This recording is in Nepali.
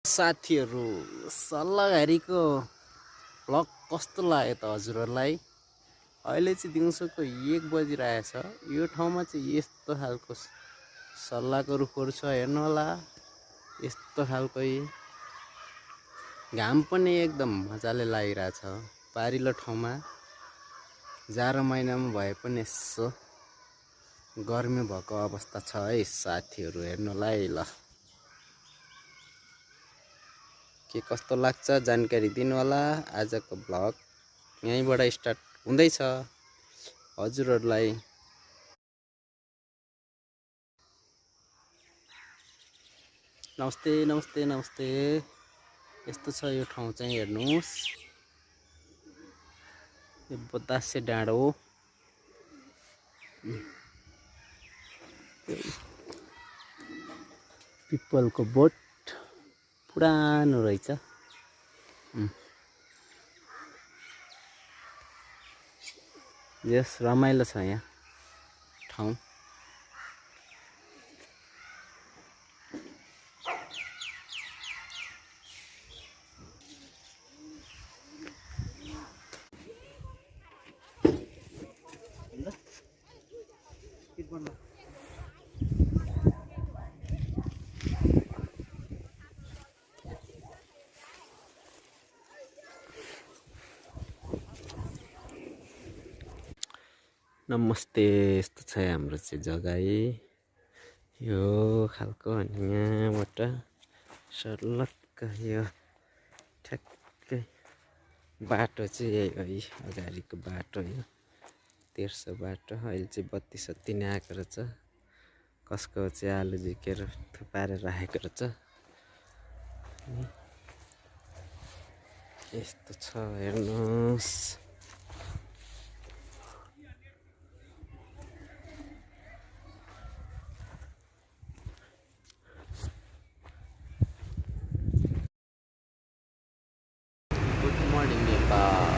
साथीहरू सल्लाहघारीको भ्लग कस्तो लाग्यो त हजुरहरूलाई? अहिले चाहिँ दिउँसोको 1 बजिरहेछ। यो ठाउँमा चाहिँ यस्तो खालको सल्लाहको रुखहरू छ, हेर्नु होला। यस्तो खालको घाम पनि एकदम मजाले लागिरहेछ। पारिलो ठाउँमा जाडो महिनामा भए पनि यसो गर्मी भएको अवस्था छ है साथीहरू, हेर्नु होला है। ल के कस्तो लाग्छ जानकारी दिनु होला। आजको भ्लग यहीँबाट स्टार्ट हुँदैछ। हजुरहरूलाई नमस्ते नमस्ते नमस्ते। यस्तो छ यो ठाउँ चाहिँ, हेर्नुहोस्। यो बतासे डाँडो पिपलको बोट पुरानो रहेछ। यस रमाइलो छ यहाँ ठाउँ। नमस्ते। यस्तो छ हाम्रो चाहिँ जग्गा यो खालको। अनि यहाँबाट सर्लक्क यो ठ्याक्कै बाटो चाहिँ यही हो। अगाडिको बाटो यो तेर्सो बाटो। अहिले चाहिँ बत्ती सत्ती नै आएको रहेछ। कसको चाहिँ आलु झिकेर थुपारेर राखेको रहेछ। यस्तो छ, हेर्नुहोस्। Good morning Nepal.